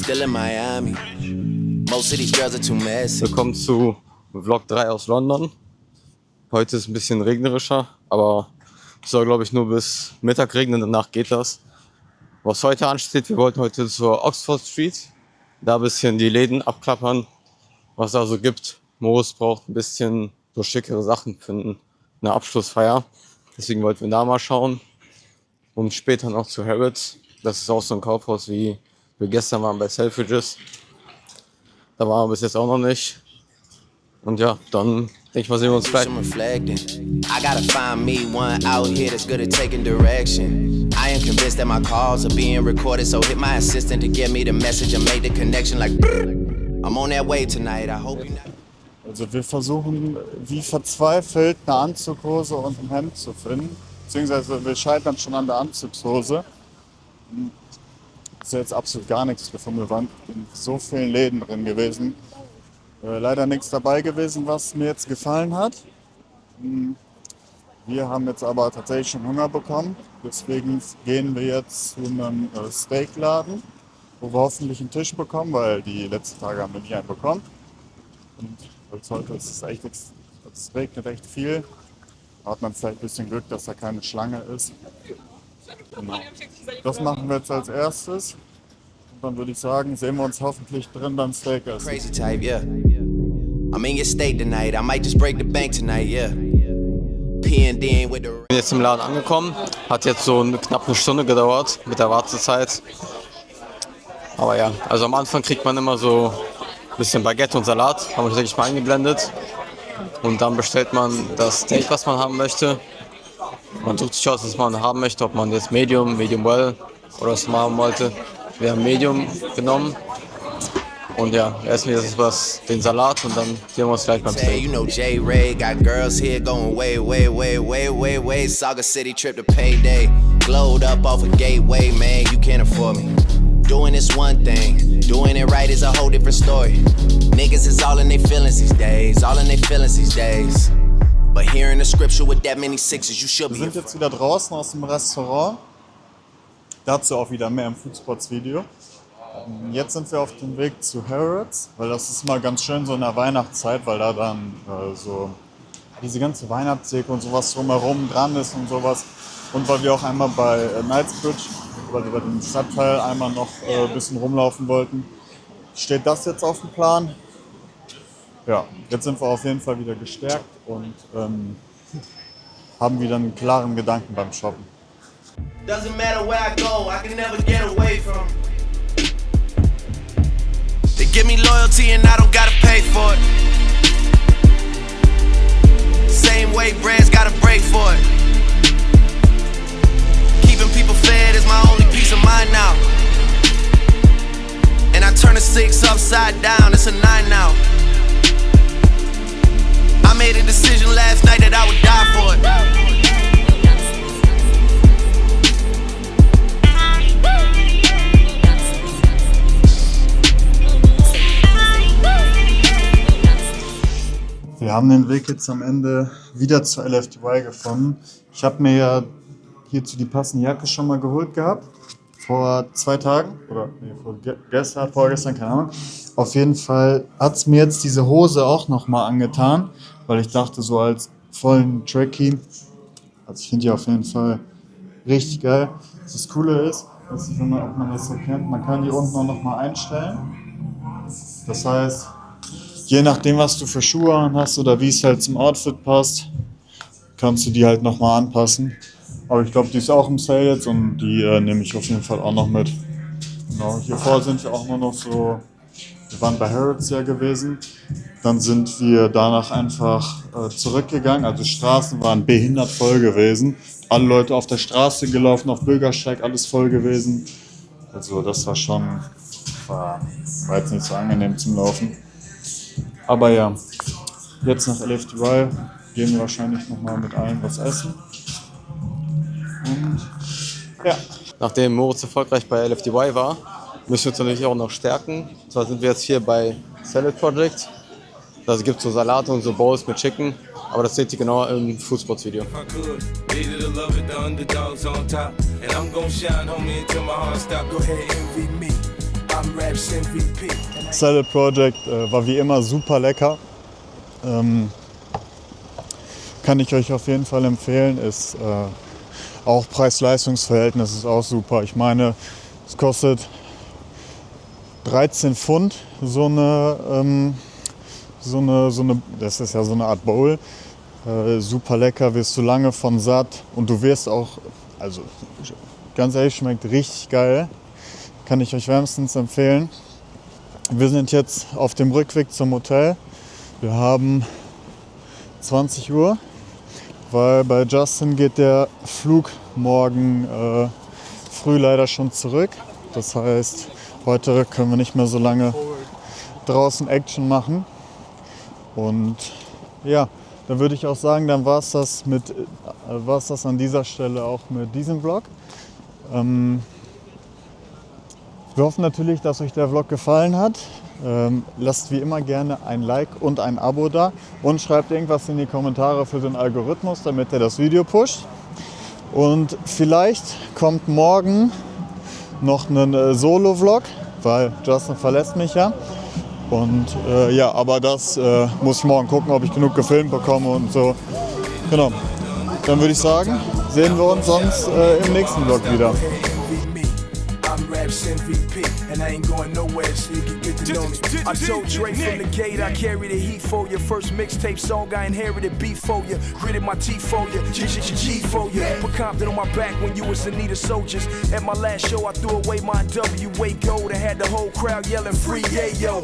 still in Miami. Most of these girls are too messy. Willkommen zu Vlog 3 aus London. Heute ist ein bisschen regnerischer, aber es soll, glaube ich, nur bis Mittag regnen, danach geht das. Was heute ansteht, wir wollten heute zur Oxford Street, da ein bisschen die Läden abklappern, was es da so gibt. Moos braucht ein bisschen so schickere Sachen für eine Abschlussfeier. Deswegen wollten wir da mal schauen. Und später noch zu Harrods. Das ist auch so ein Kaufhaus, wie wir gestern waren bei Selfridges. Da waren wir bis jetzt auch noch nicht. Und ja, dann denke ich mal, sehen wir uns gleich. I gotta find me one out here that's good at taking direction. I am convinced that my calls are being recorded, so hit my assistant to get me the message and make the connection like I'm on that way tonight. I hope you know. Also wir versuchen wie verzweifelt eine Anzughose und ein Hemd zu finden. Beziehungsweise wir scheitern schon an der Anzugshose. Ist ja jetzt absolut gar nichts gefunden. Wir waren in so vielen Läden drin gewesen. Leider nichts dabei gewesen, was mir jetzt gefallen hat. Wir haben jetzt aber tatsächlich schon Hunger bekommen. Deswegen gehen wir jetzt zu einem Steakladen, wo wir hoffentlich einen Tisch bekommen, weil die letzten Tage haben wir nie einen bekommen. Und heute ist es echt, es regnet echt viel. Da hat man vielleicht ein bisschen Glück, dass da keine Schlange ist. Genau. Das machen wir jetzt als erstes. Und dann würde ich sagen, sehen wir uns hoffentlich drin beim Steakessen. Crazy type, yeah. I'm in your state tonight. I might just break the bank tonight, yeah. P&D with the. Ich bin jetzt im Laden angekommen. Hat jetzt so knapp eine Stunde gedauert mit der Wartezeit. Aber ja, also am Anfang kriegt man immer so ein bisschen Baguette und Salat. Haben wir tatsächlich mal eingeblendet. Und dann bestellt man das Steak, was man haben möchte. Man sucht sich aus, was man haben möchte, ob man jetzt Medium, Medium Well oder was man haben wollte. Wir haben Medium genommen. Und ja, essen wir jetzt den Salat und dann sehen wir uns gleich beim Steak. You know J-Ray got girls here going way. Saga City trip to payday. Glowed up off a gateway, man, you can't afford me. Doing this one thing, doing it right is a whole different story. Niggas is all in their feelings these days, But hearing the scripture with that many sixes, you should be. Wir sind jetzt wieder draußen aus dem Restaurant. Dazu auch wieder mehr im Foodspots-Video. Jetzt sind wir auf dem Weg zu Harrods, weil das ist mal ganz schön so in der Weihnachtszeit, weil da dann so diese ganze Weihnachtsdeko und sowas drumherum dran ist und sowas. Und weil wir auch einmal bei Knightsbridge, weil wir bei dem Stadtteil einmal noch ein bisschen rumlaufen wollten, steht das jetzt auf dem Plan. Ja, jetzt sind wir auf jeden Fall wieder gestärkt und haben wieder einen klaren Gedanken beim Shoppen. Doesn't matter where I go, I can never get away from. They give me loyalty and I don't gotta pay for it. Same way brands gotta break for it. Keeping people fed is my only peace of mind now. And I turn a 6 upside down, it's a 9 now. I made a decision last night that I would die for it. Wir haben den Weg jetzt am Ende wieder zur LFDY gefunden. Ich habe mir ja hierzu die passende Jacke schon mal geholt gehabt. Vor 2 Tagen oder vorgestern, keine Ahnung. Auf jeden Fall hat es mir jetzt diese Hose auch nochmal angetan, weil ich dachte so als vollen Trackie, also ich finde die auf jeden Fall richtig geil. Das Coole ist, dass ich, ob man das so kennt, man kann die unten auch nochmal einstellen. Das heißt, je nachdem, was du für Schuhe an hast oder wie es halt zum Outfit passt, kannst du die halt nochmal anpassen. Aber ich glaube, die ist auch im Sale jetzt und die nehme ich auf jeden Fall auch noch mit. Genau, hier vor sind wir auch nur noch so, wir waren bei Harrods ja gewesen. Dann sind wir danach einfach zurückgegangen. Also Straßen waren behindert voll gewesen. Alle Leute auf der Straße gelaufen, auf Bürgersteig, alles voll gewesen. Also das war schon, war jetzt nicht so angenehm zum Laufen. Aber ja, jetzt nach LFDY gehen wir wahrscheinlich nochmal mit allen was essen. Und ja. Nachdem Moritz erfolgreich bei LFDY war, müssen wir uns natürlich auch noch stärken. Und zwar sind wir jetzt hier bei Salad Project. Da gibt es so Salate und so Bowls mit Chicken. Aber das seht ihr genauer im Foodspots-Video. Salad Project war wie immer super lecker. Kann ich euch auf jeden Fall empfehlen. Ist auch Preis-Leistungs-Verhältnis ist auch super. Ich meine, es kostet 13 Pfund so eine, das ist ja so eine Art Bowl. Super lecker, wirst du lange von satt und du wirst auch, also ganz ehrlich, schmeckt richtig geil. Kann ich euch wärmstens empfehlen. Wir sind jetzt auf dem Rückweg zum Hotel. Wir haben 20 Uhr, weil bei Justin geht der Flug morgen früh leider schon zurück. Das heißt, heute können wir nicht mehr so lange draußen Action machen. Und ja, dann würde ich auch sagen, dann war es das an dieser Stelle auch mit diesem Vlog. Wir hoffen natürlich, dass euch der Vlog gefallen hat. Lasst wie immer gerne ein Like und ein Abo da und schreibt irgendwas in die Kommentare für den Algorithmus, damit er das Video pusht. Und vielleicht kommt morgen noch ein Solo-Vlog, weil Justin verlässt mich ja. Und ja, aber das muss ich morgen gucken, ob ich genug gefilmt bekomme und so. Genau. Dann würde ich sagen, sehen wir uns sonst im nächsten Vlog wieder. Raps MVP, and I ain't going nowhere so you can get to know me. I told Dre from the gate I carry the heat for you. First mixtape song I inherited beef for you. Gritted my teeth for you, G for you. Put Compton on my back when you was in need of soldiers. At my last show I threw away my WA gold and had the whole crowd yelling free yayo.